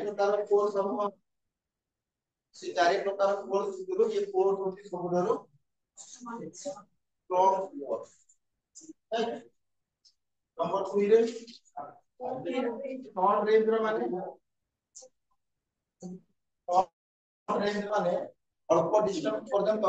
प्रकार कोर्स समूह से चार प्रकार कोर्स गुरु ये कोर्स होती ସବୁଠାରୁ strong कोर्स नंबर 3 रे शॉर्ट रेंज ର ମାନେ शॉर्ट रेंज ମାନେ ଅଳ୍ପ ଡିଷ୍ଟାନ୍ସ ପର୍ଯ୍ୟନ୍ତ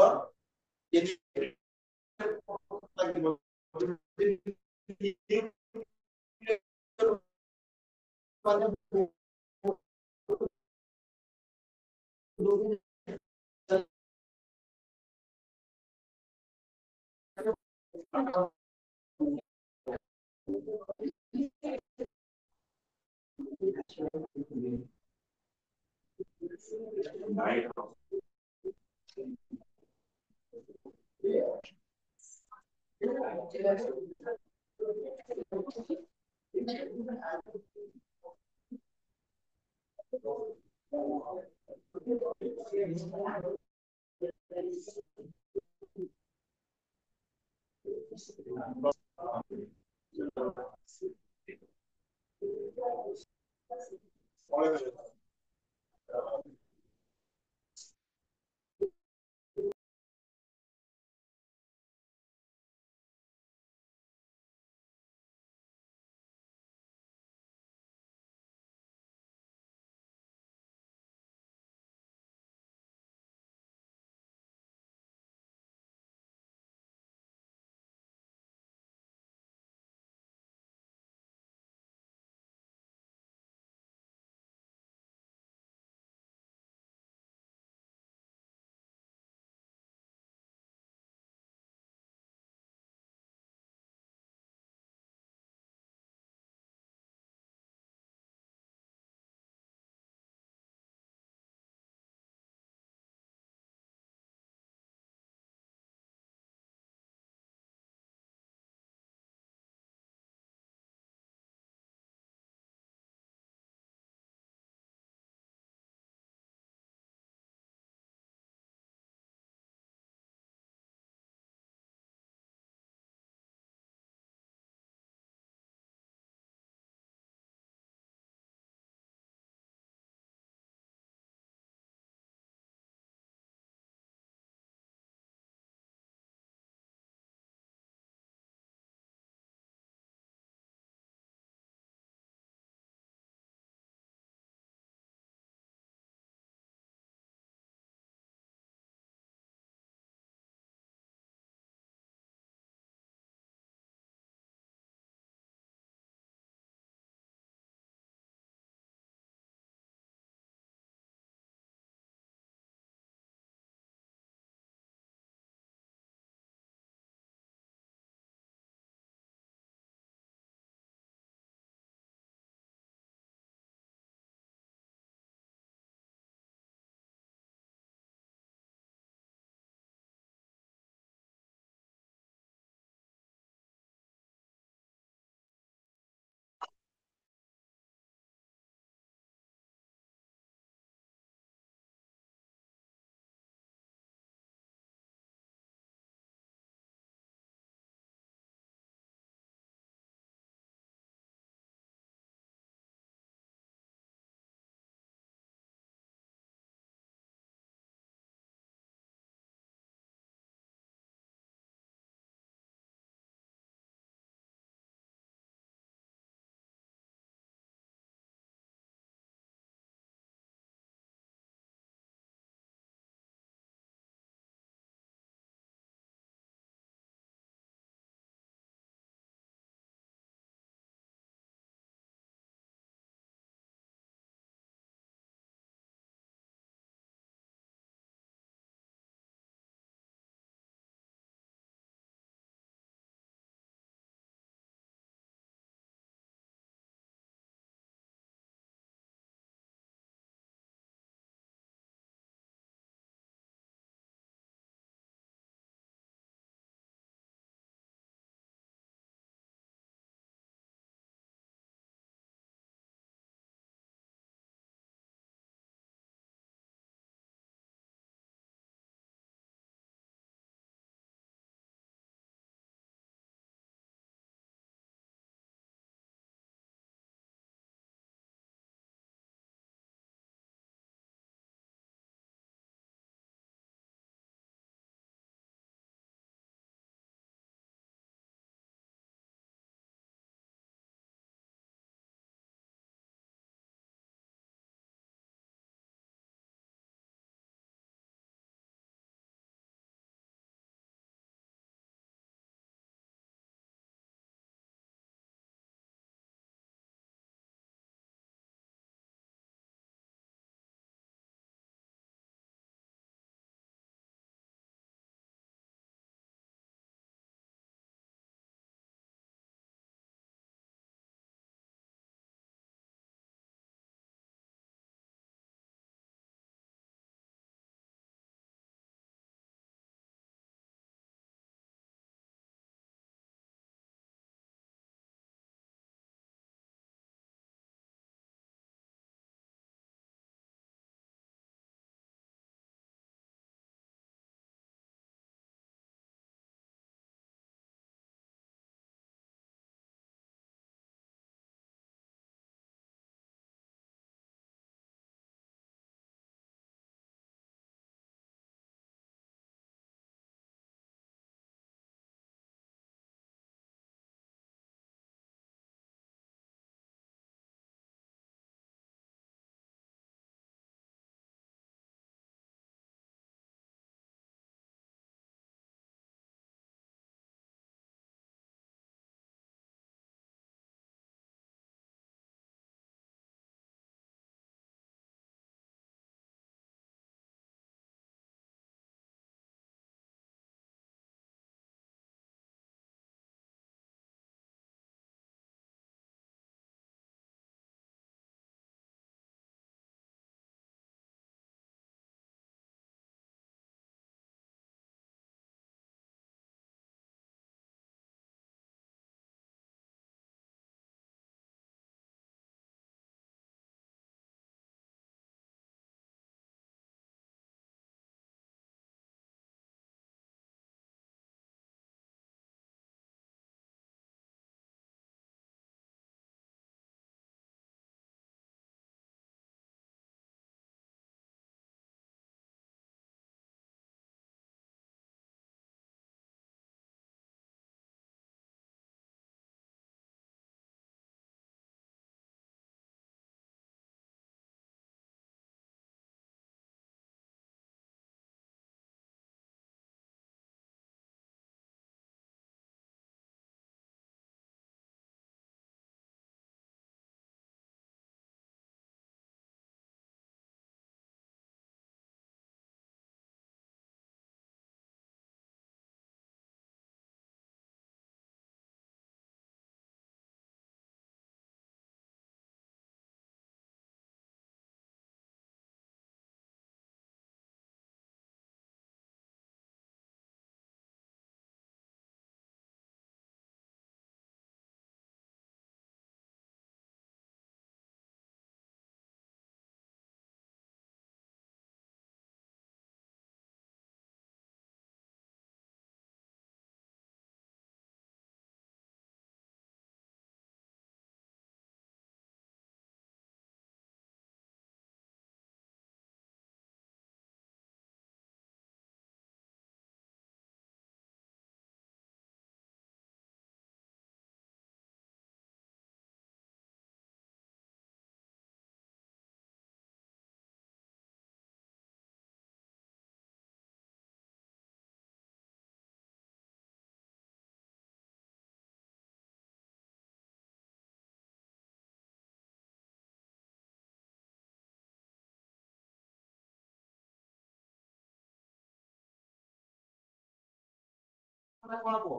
कोन को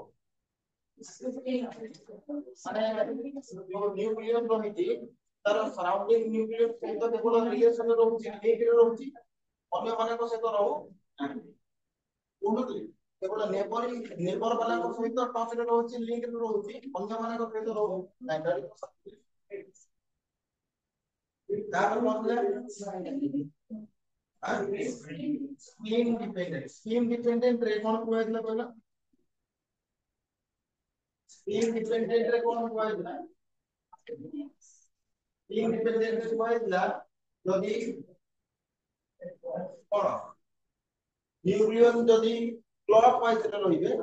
माने जो न्यूक्लियस रहिति तार सराउंडिंग न्यूक्लियस सहित केवल रिलेशन रहउची लिंक रहउची अन्य माने को सहित रहउ कोनली केवल नेबर वाला को सहित टच रे रहउची लिंक रे रहउची अन्य माने को सहित रहउ नाइट्रोजन तापर मतलब स्कीम डिपेंडेंट रे कोन कहैला कहला स्कीम डिपेंडेंट रे कोन कहैला स्कीम डिपेंडेंट रे कहैला जदी कोन न्यूक्लियस जदी क्लॉकवाइज रे रहिबे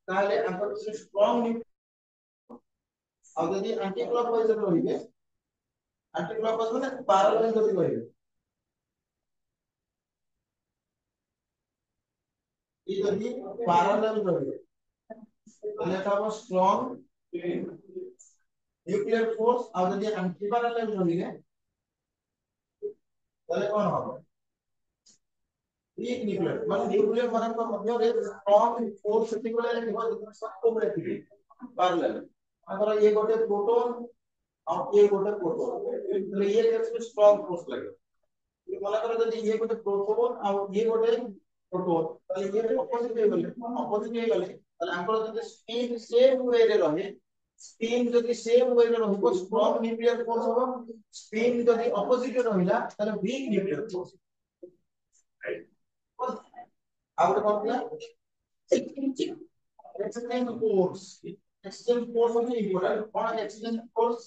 ताले आंकर स्ट्रांग आ जदी एंटी क्लॉकवाइज रे रहिबे एंटी क्लॉकवाइज माने पैरेलल जदी रहिबे ये जदी पैरेलल रहिबे ताले था स्ट्रांग न्यूक्लियर फोर्स आ जदी एंटी पैरेलल रहिबे ताले कोन हो वीक न्यूक्लियर माने न्यूक्लियर मानक मध्य रे स्ट्रांग फोर्स सेटिंग वाला देखो सबको मिले थी पैरेलल अगर ये गोटे प्रोटॉन और ये गोटे प्रोटॉन तो ये केस में स्ट्रांग फोर्स लगे ये माना करो यदि ये गोटे प्रोटॉन और ये गोटे प्रोटॉन तो ये ऑपोजिट हे गले ताले आंकर जदी स्पीड सेम वे रे रहे स्पिन जदी सेम वे रे रहबो स्ट्रांग न्यूक्लियर फोर्स हो स्पिन जदी ऑपोजिट रहिला ताले वीक न्यूक्लियर फोर्स आउट कोनला एक्सचेंज फोर्स होची इंपोर्टेंट कोन एक्सचेंज फोर्स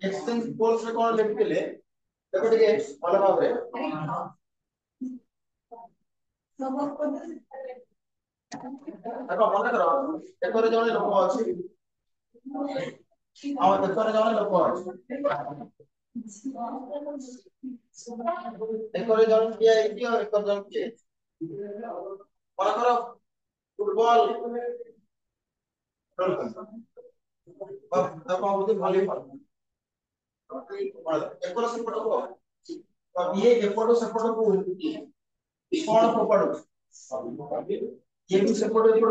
एक्सचेंज फोर्स रे कोन लिखिले देखो ठीक भलो भाव रे देखो मन करो एकरे जने लोक अछि आ एकरे जने लोक अछि एकरे जने किया है और एकरे जने के मन करो फुटबॉल अब होती वॉलीबॉल एकरे सपोर्ट को अब ये एपोर्ट सपोर्ट को कौन सपोर्ट ये भी सपोर्ट को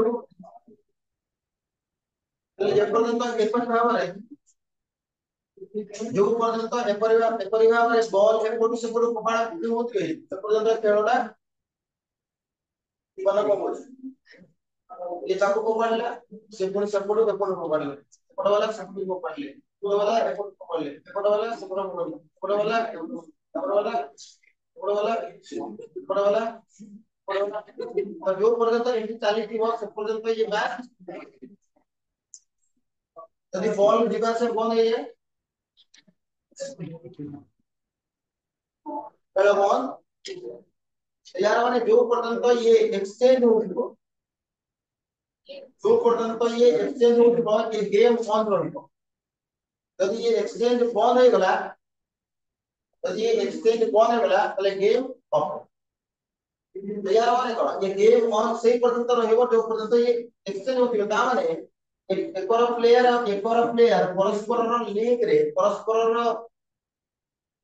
तो जे पर्यंत एपट भाबरे जो पर्यंत एपरि भाबरे बॉल एपोर्ट सपोर्ट को बाड़ा होती है तो पर्यंत खेलटा बना कम होची ये ताको को बाड़ला से पुणी सपोर्ट को बाड़ले एपट वाला सपोर्ट को बाड़ले एपट वाला एपोर्ट को बाड़ले एपट वाला सपोर्ट को बाड़ले एपट वाला एपट वाला एपट वाला और जो पर्यंत एंटी चालिटी हो से पर्यंत ये मैच यदि बॉल दिबा से बंद है हेलो बॉल यार माने जो पर्यंत ये एक्सचेंज होइबो जो पर्यंत ये एक्सचेंज होइबो ये गेम ऑन रहइबो यदि ये एक्सचेंज बंद हो गला यदि ये एक्सचेंज बंद हो गला तले गेम ऑफ यार माने कोन ये गेम ऑन से पर्यंत रहइबो जो पर्यंत ये एक्सचेंज होइबो ता माने एकर प्लेयर परस्पर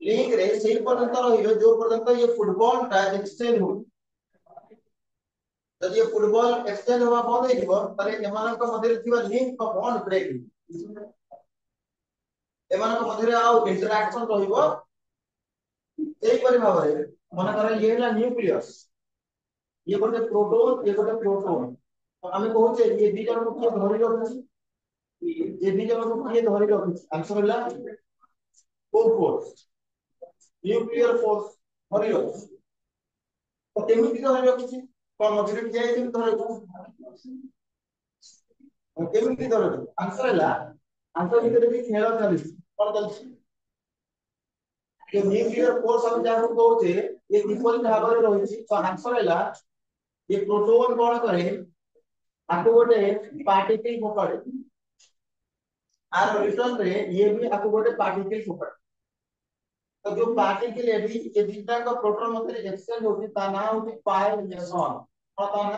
लिंक रे से पर्यंत रहिबो जो पर्यंत ये फुटबॉल ता एक्सचेंज हो यदि ये फुटबॉल एक्सचेंज होबा बंद हे जिवो तले एमानक मध्य थिबा लिंक को बॉन्ड ब्रेक एमानक मध्य आउ इंटरैक्शन रहिबो सेही परि भाबरे मन कर ये ला न्यूक्लियस ये गोटे प्रोटॉन तो हमें कहूचे ये दी जन को किए धरि रखछि ये दी जन को किए धरि रखछि आंसर होला फोर्स न्यूक्लियर फोर्स धरि रखछि तो केमिति धरि रखछि कोन मझिरे जाय कि धरि केमिति धरि आंसर होला आंसर भितर भी खेल चली कोन चलछि ये न्यूक्लियर फोर्स हम जाको कहूचे ये विपरीत भाବରେ रहिछि तो आंसर होला ये प्रोटॉन कोन करे आको गोटे पार्टिकल फोपाड़े आर रिटर्न रे ये भी आको गोटे पार्टिकल फोपाड़े तो जो पार्टिकल ये दिटा का प्रोटॉन मध्य एक्सचेंज होती ता नाम होती पाई मेसन पता ना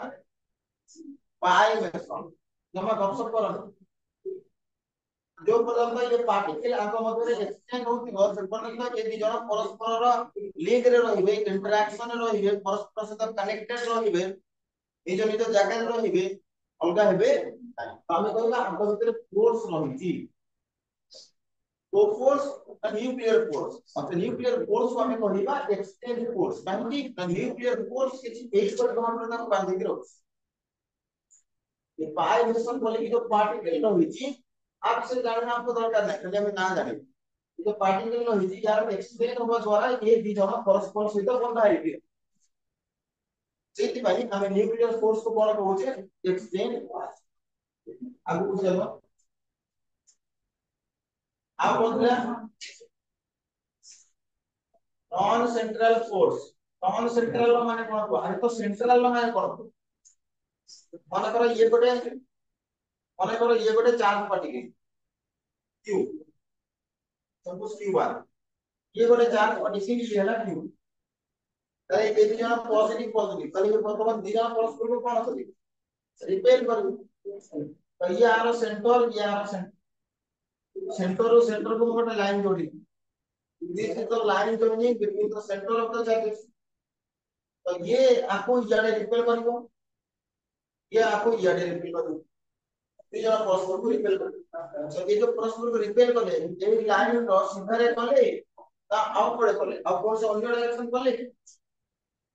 पाई मेसन जमा गपशप करो जो पर्यंत ये पार्टिकल आंक मध्य एक्सचेंज होतिबो से पर्यंत ए दि जण परस्पर लिंक रे रहिबे इंटरेक्शन रे रहिबे परस्पर सहित कनेक्टेड रहिबे निज निज जगह रे रहिबे अलगा हेबे आमे कहला आंक भितर फोर्स रहिची तो फोर्स न्यूक्लियर फोर्स अब न्यूक्लियर फोर्स को हमें कहबा एक्सचेंज फोर्स काहे कि न्यूक्लियर फोर्स किछि एक पर ग्रहण करना बांधि के रख ये पाई मिशन बोले कि जो पार्टिकल रहिची आप से जानना आपको दरकार नहीं खाली हमें ना जाने जो पार्टिकल रहिची यार एक्सचेंज होबा द्वारा ये दी जण परस्पर सहित बंधा हेबे सेति भाई हमें न्यूक्लियर फोर्स को कोन कहउछे एक्सचेंज आगु चलो आप बोलला non central force non central माने कोन अरे तो सेंट्रल माने कोन माने करो ये गोटे charge particle q suppose q1 ये गोटे चार्ज पार्टिकल ये है q ताले ये दी जण पॉजिटिव पॉजिटिव ताले ये वर्तमान दी जण परस्पर को कोन करी रिपेल करू तो ये आरो सेंटर ये आरो सेंटर को गोटे लाइन जोड़ी this is the line joining between the center of the charges तो ये आपको इयाडे रिपेल करिवो ये आपको इयाडे रिपेल करिवो दी जण परस्पर को रिपेल कर तो ये जो परस्पर को रिपेल कले ए लाइन रो सीधारे कले ता आउ पड़े कले अब कौन से अन्य डायरेक्शन कले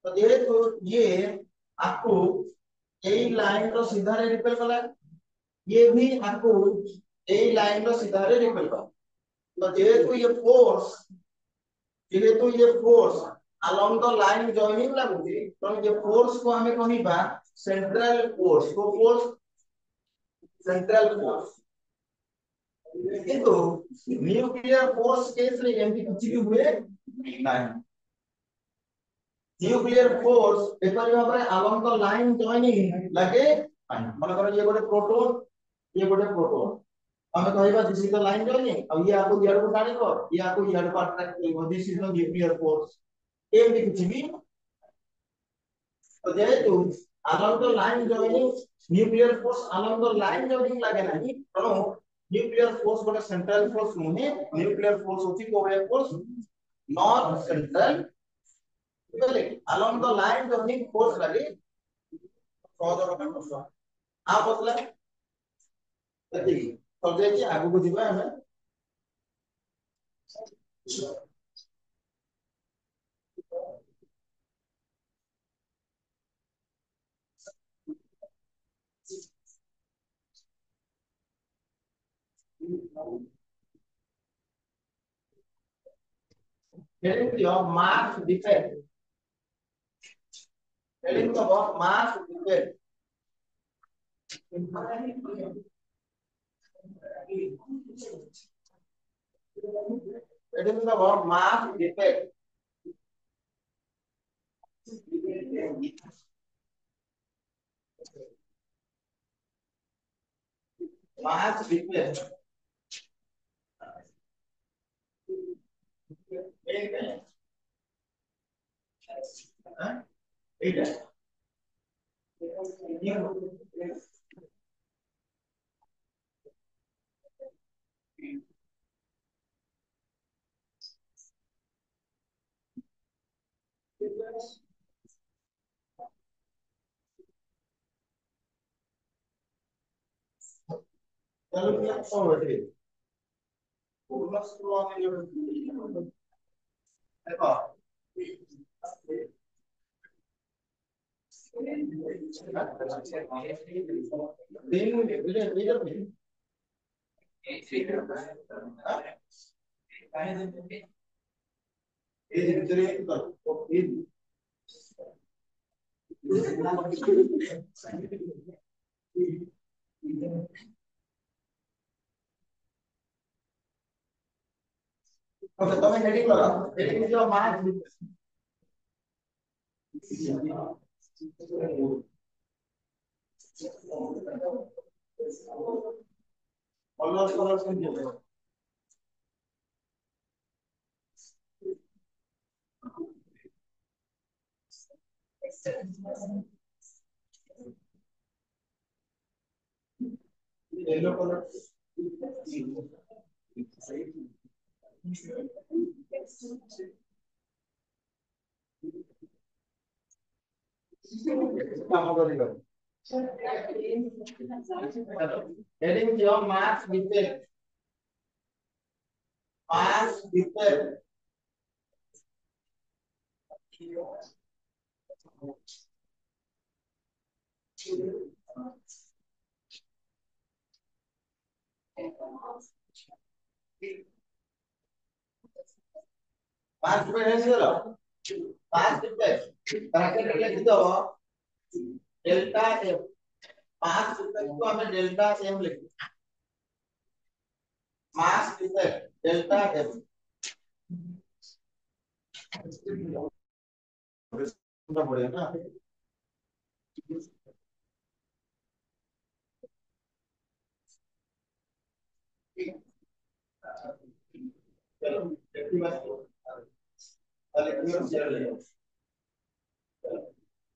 तो जेहेतु ये आपको यही लाइन रो सीधारे रिपेल कला ये भी आपको यही लाइन रो सीधारे रिपेल कला तो जेहेतु ये force along the line joining लागुची तो ये फोर्स को हमें कहबा सेंट्रल फोर्स को फोर्स सेंट्रल फोर्स किंतु न्यूक्लियर फोर्स केस रे एमपी किछि भी हुए नहीं न्यूक्लियर फोर्स एपरि भाबरे along the line joining लगे मन करो ये गोटे प्रोटॉन हमें कहबा this is the line joining अब ये आपको यार को टाणी को ये आपको यार को अट्रैक्ट करिवो this is the nuclear force एम किछि भी तो जेहेतु along the line joining nuclear force along the line joining लागे नहीं तो nuclear force गोटे सेंट्रल फोर्स नुहे nuclear force होची कोवे फोर्स नॉन सेंट्रल बुझले along the line joining force लागे सहयोग करनो आ बतला एतिकी तो जे कि आगु को दिबा हमें telling your mass defect telling about mass defect telling about mass defect mass defect चलो क्या सॉल्व है पूर्ण स्ट्रॉन्ग देखो ओके तो मैं हेडिंग लगा हेडिंग जो मार्क ऑलमोस्ट कलर समझिए येलो कलर काम करेगा heading your mass defect mass defect है चलो mass defect bracket लिख दो डेल्टा f mass defect को हमें डेल्टा m लिखते हैं mass defect डेल्टा f बढ़िया ना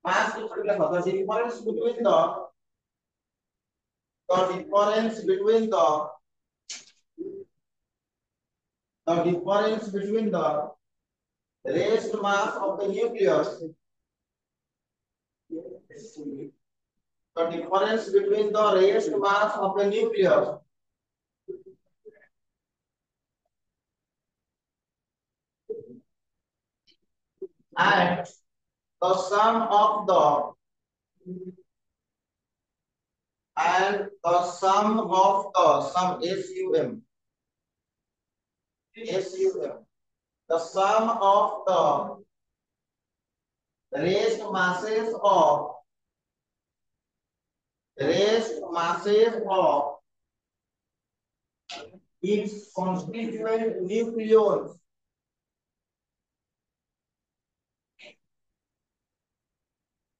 mass difference between the difference between the raised mass of the nucleus the difference between the raised mass of the nucleus and the sum of the sum SUM the sum of the raised masses of its constituent nucleons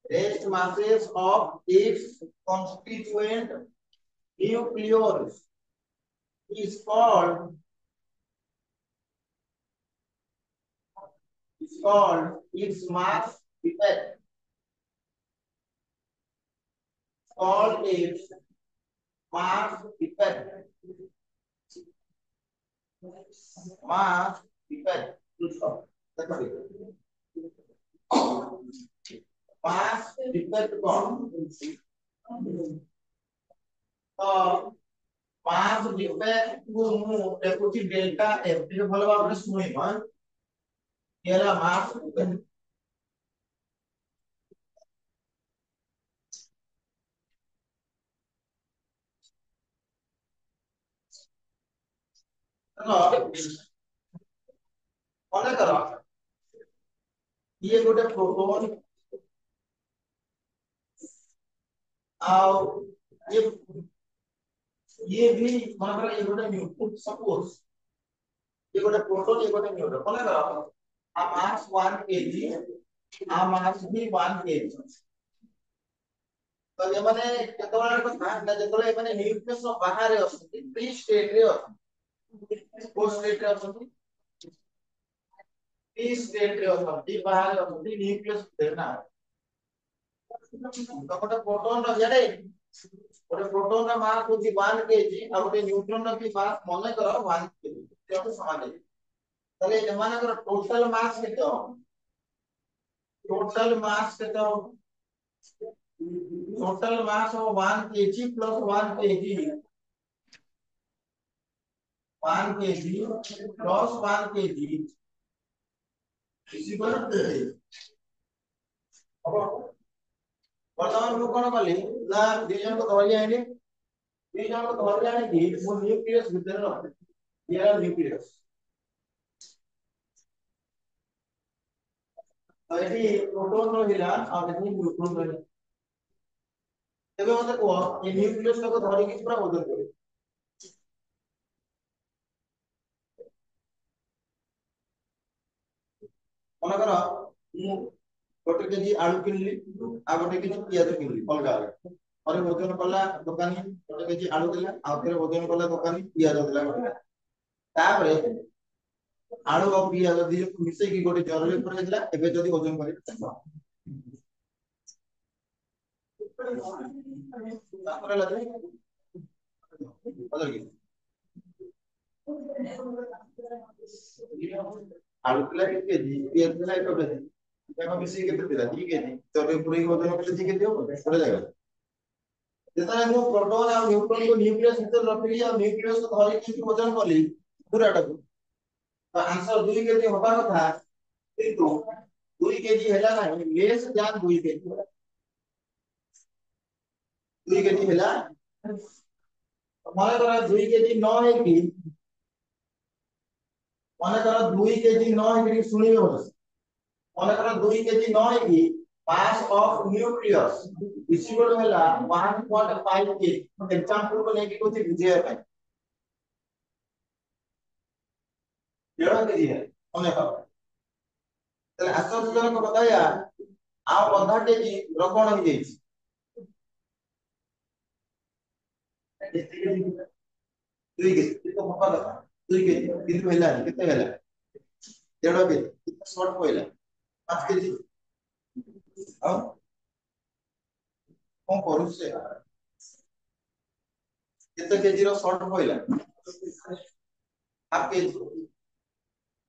raised masses of its constituent nucleons is called its mass defect. Called its mass defect. Mass defect. Mass defect कौन? तो mass defect को मु देखुची delta f ये भलो भाବରେ सुनिबा येला mass defect मने करो ये गोटे प्रोटॉन आओ ये भी मानकर ये गोटे न्यूट्रॉन सपोज ये गोटे प्रोटॉन ये गोटे न्यूट्रॉन मने करो आ मास 1 kg आ मास भी 1 kg तो ये माने केतवार କଥା ना जेतले माने न्यूक्लियस बाहर असନ୍ତି फ्री स्टेट रे असନ୍ତି को स्टेट रे असନ୍ତି फ्री स्टेट रे असନ୍ତି बाहर असନ୍ତି न्यूक्लियस देना तो गोटे प्रोटॉन रो याडे गोटे प्रोटॉन रा मास होची 1 kg आ गोटे न्यूट्रॉन रा की मास मने करो 1 kg तो समान है तले एमानकर टोटल मास केतो total mass of 1 kg plus 1 kg 1 kg plus 1 kg is equal to अब वर्तमान को कोन कली ना दिजन को धरि आइले दिजन को धरि आइ कि मो न्यूक्लियस भीतर रख ये न्यूक्लियस तो एटी प्रोटॉन रहिला आ एटी न्यूट्रॉन रहिला तबे मते को ये न्यूक्लियस को धरि कि पूरा वजन करे मन कर मु गोटे केजी आलू किनली आ गोटे केजी पियाज किनली अलगा अलगा अरे वजन कला दुकानी गोटे केजी आलू देला आ फिर वजन कला दुकानी पियाज देला गोटे तापरे आलू और पियाज दी मिसे की गोटे जरूरी पर देला एबे जदी वजन करे तापरे लगे बदल गई आलू किला एक केजी पियाज किला एक केजी देखो मिसी के कितने 2 केजी तो रे पूरी को देना कितने केजी हो पड़ जाएगा जितना हम प्रोटॉन और न्यूट्रॉन को न्यूक्लियस भीतर रख लिया और न्यूक्लियस को धरि के वजन करली पूराटा को तो आंसर 2 केजी होबा कथा किंतु 2 केजी हैला नाही लेस जान 2 केजी 2 केजी हैला माने करा 2 केजी न है कि माने करा 2 केजी न है कि सुनिबे बोलस माने करा 2 केजी न है कि mass of nucleus is equal to ହେଲା 1.5 kg एग्जांपल को लेके कुछ बुझिए भाई केड़ा केजी है मने करो तले आसर जन को बताया आ आधा केजी रकोण हो जाई 2 केजी तो मपा कथा 2 केजी कितने होला कितने होला केड़ा केजी कितना शॉर्ट होइला 5 केजी अब कौन करू से कितने केजी रो शॉर्ट होइला हाफ केजी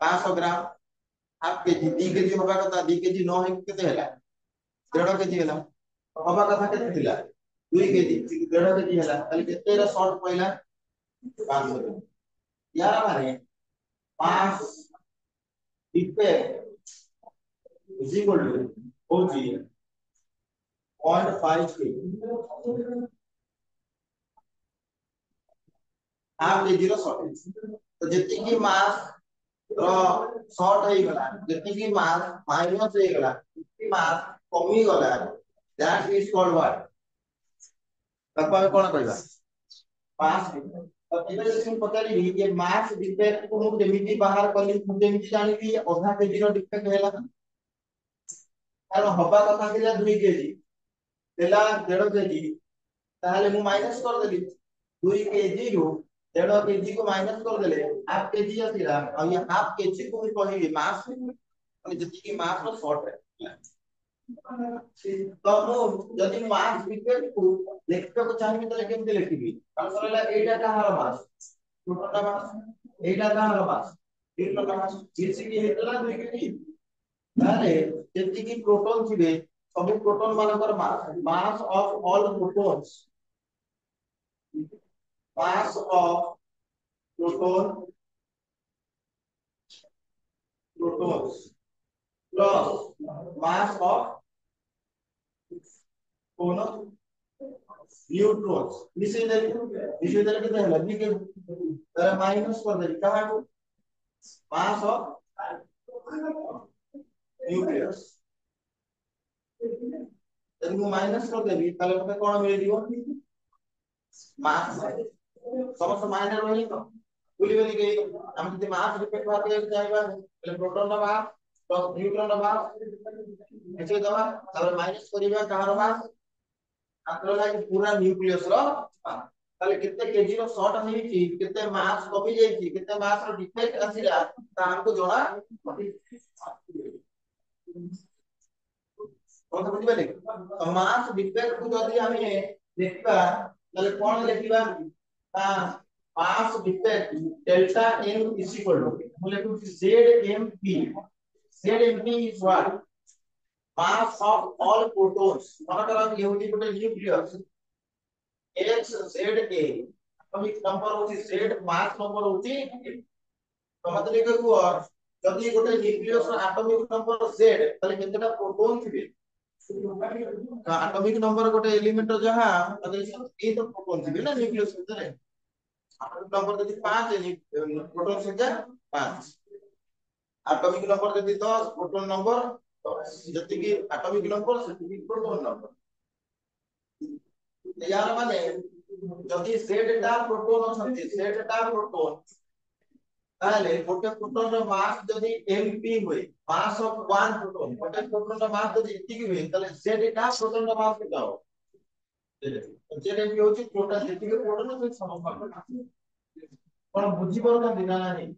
500 ग्राम हाफ केजी 2 केजी होबा कथा 2 केजी न है केते होला 1.5 केजी होला होबा कथा केते थिला 2 केजी 1.5 केजी होला ताले केते रो शॉर्ट पइला 500 ग्राम यार माने 5 इफेक्ट is equal to होची 0.5 केजी हाफ केजी रो शॉर्ट तो जति की मास रो शॉर्ट होई गला जति की मास माइनस होई गला जति मास कमी गला दैट इज कॉल्ड व्हाट तब कोन कहबा मास तो इबे से पचारी ये मास डिफेक्ट को मु जेमिति बाहर कली मु जेमिति जानि कि आधा केजी रो डिफेक्ट हैला कारण हबा कथा थिला 2 केजी देला 1.5 केजी ताले मु माइनस कर देली 2 केजी रो 1.5 केजी को माइनस कर देले हाफ केजी आसीला और ये हाफ केजी को मु कहिबी मास माने जति की मास रो शॉर्ट है तो मु जदि मास डिफेक्ट को लिखते को चाहिए तो केमते लिखिबी आंसर होला एटा कहार मास टोटल मास एटा कहार मास टोटल मास जेसी की हेतला 2 केजी ताले जति की प्रोटॉन थिबे सब प्रोटॉन मानकर mass of all protons mass of protons plus mass of neutrons इसे इधर कितना है लंबी के तरह माइनस कर दे कहां को mass of nucleus यदि वो माइनस कर देबी ताले मते कोन मिल दियो मास समस्त माइनर रही तो भूली बोली गई हम जदि मास डिफेक्ट बात ले जाइबा पहले प्रोटॉन रा मास प्लस न्यूट्रॉन रा मास ऐसे दवा तब माइनस करिबा कहार मास आकरो लागी पूरा न्यूक्लियस रो ताले कितने केजी रो शॉर्ट होई छी कितने मास कमी जाई छी कितने मास रो डिफेक्ट आसीला ता हमको जोड़ा कौन समझ पाले तो मास डिफेक्ट को जदि हमें देखबा ताले कोन लिखिबा mass defect delta m is equal to ZMP. ZMP is what? Mass of all protons. माना ये होती है nucleus X Z A atomic number होती Z mass number होती तो मतलब कि वो जब ये गोटे न्यूक्लियस एटॉमिक नंबर Z ताले केतेटा प्रोटॉन थिबे एटॉमिक नंबर गोटे एलिमेंट जहां अगर ये तो प्रोटॉन थिबे ना न्यूक्लियस भीतर एटॉमिक नंबर यदि 5 है प्रोटॉन संख्या 5 एटॉमिक नंबर यदि 10 प्रोटॉन नंबर 10 जति की एटॉमिक नंबर सेति की प्रोटॉन नंबर यार माने जति सेट टा प्रोटॉन अछंती सेट टा प्रोटॉन ताले गोटे प्रोटॉन रो मास जदि mp होय मास ऑफ वन प्रोटॉन गोटे प्रोटॉन रो मास जदि इति की होय ताले सेट टा प्रोटॉन रो मास केता हो जेते की होची टोटल जति के प्रोटॉन से समानुपातिक कोन बुझी परो ना नहीं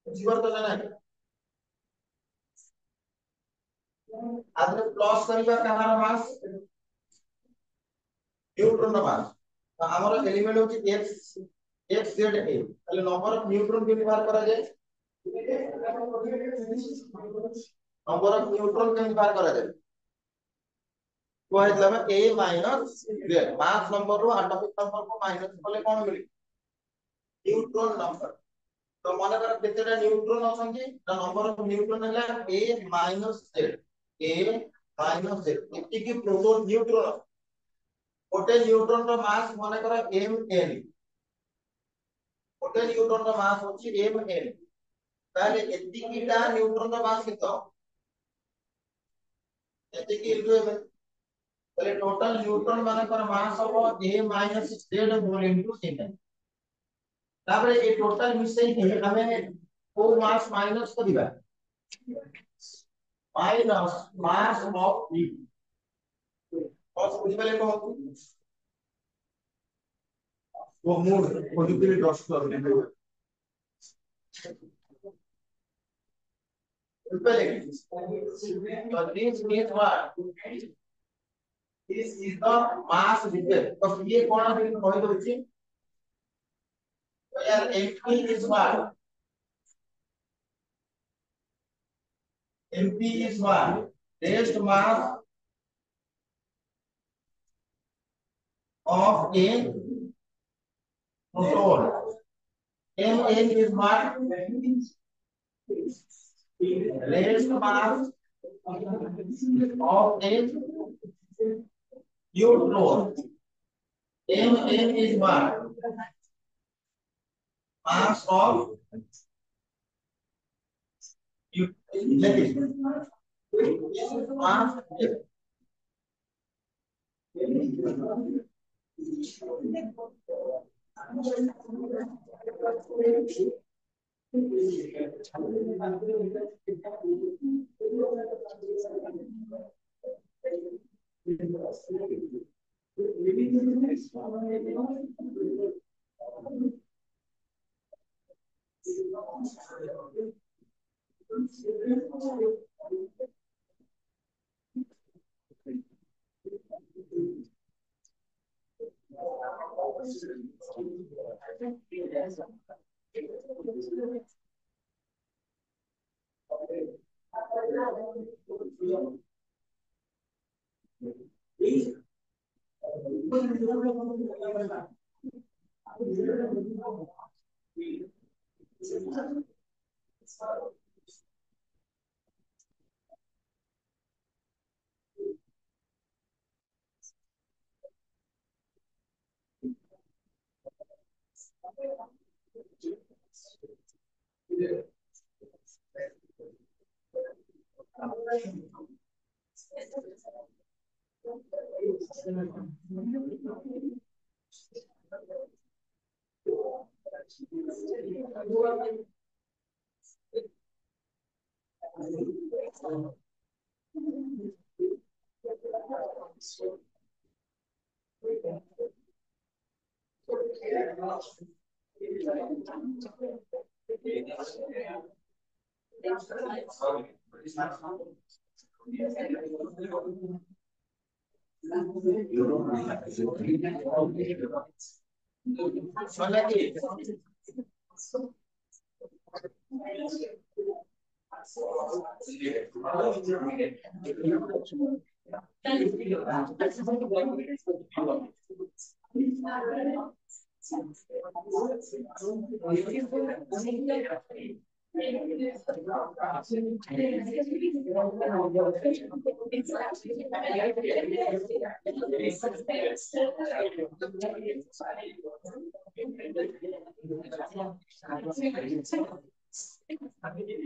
जीवन तो ना आदि प्लस करिबा कहार मास न्यूट्रॉन रो मास तो हमर एलिमेंट होची x z a ताले नंबर ऑफ न्यूट्रॉन केमि बाहर करा जाय नंबर ऑफ न्यूट्रॉन केमि बाहर करा जाय को हेतला a minus z mass number रो एटॉमिक नंबर को माइनस कले कोन मिली न्यूट्रॉन नंबर तो माने कर केतेटा न्यूट्रॉन अछंती द नंबर ऑफ न्यूट्रॉन हैला a माइनस z एति की प्रोटॉन न्यूट्रॉन गोटे न्यूट्रॉन रो मास माने कर mn गोटे न्यूट्रॉन रो मास होची mn ताले एति कीटा न्यूट्रॉन रो मास केतो एति की इनटू m ताले टोटल न्यूट्रॉन माने कर मास हो a minus z whole into n तापरे ए टोटल मिसई के हमें को मास माइनस करिबा माइनस मास ऑफ b और बुझि पले को वो मूड पॉजिटिवली ड्रॉप कर देंगे पहले तो this means what this is the mass difference तो ये कौन है कहि दोछि तो यार mp is what mp is what rest mass of a proton mn is what rest mass of a neutron mn is what mass of mass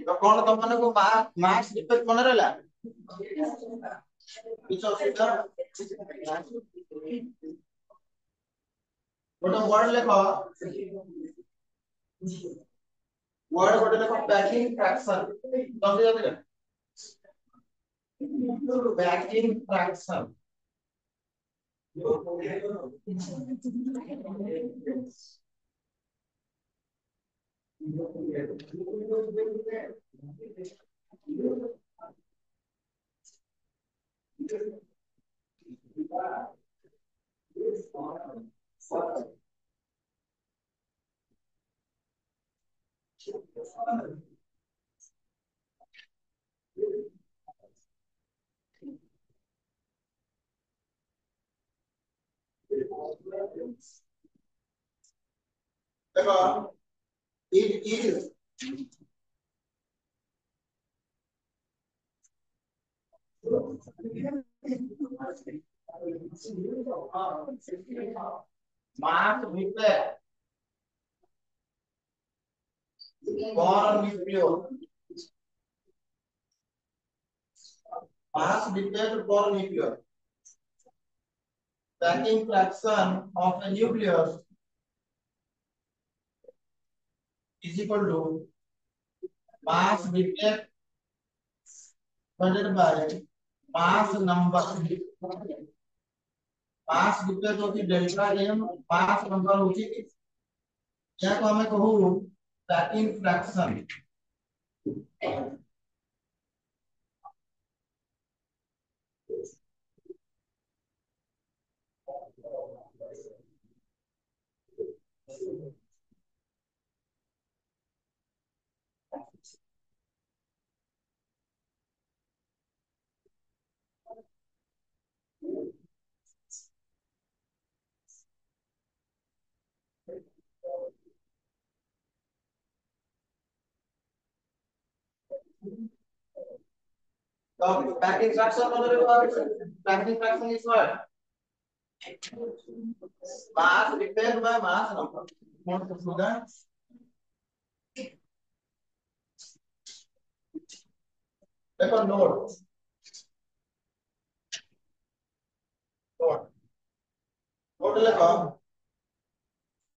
तो कौन तुम मन को मास डिफेक्ट मन रहला किछ असुविधा गोटे वर्ड लेखो वर्ड गोटे लेखो पैकिंग फ्रैक्शन जल्दी जल्दी packing fraction It is mass repair for nucleus. Mass repair for nucleus. Packing fraction of a nucleus is equal to mass repair divided by mass number. Mass difference होती delta m mass number होती या तो हमें कहूं packing fraction तो packing fraction मतलब packing fraction is what mass difference by mass number note कर students देखो नोट नोट नोट लिखो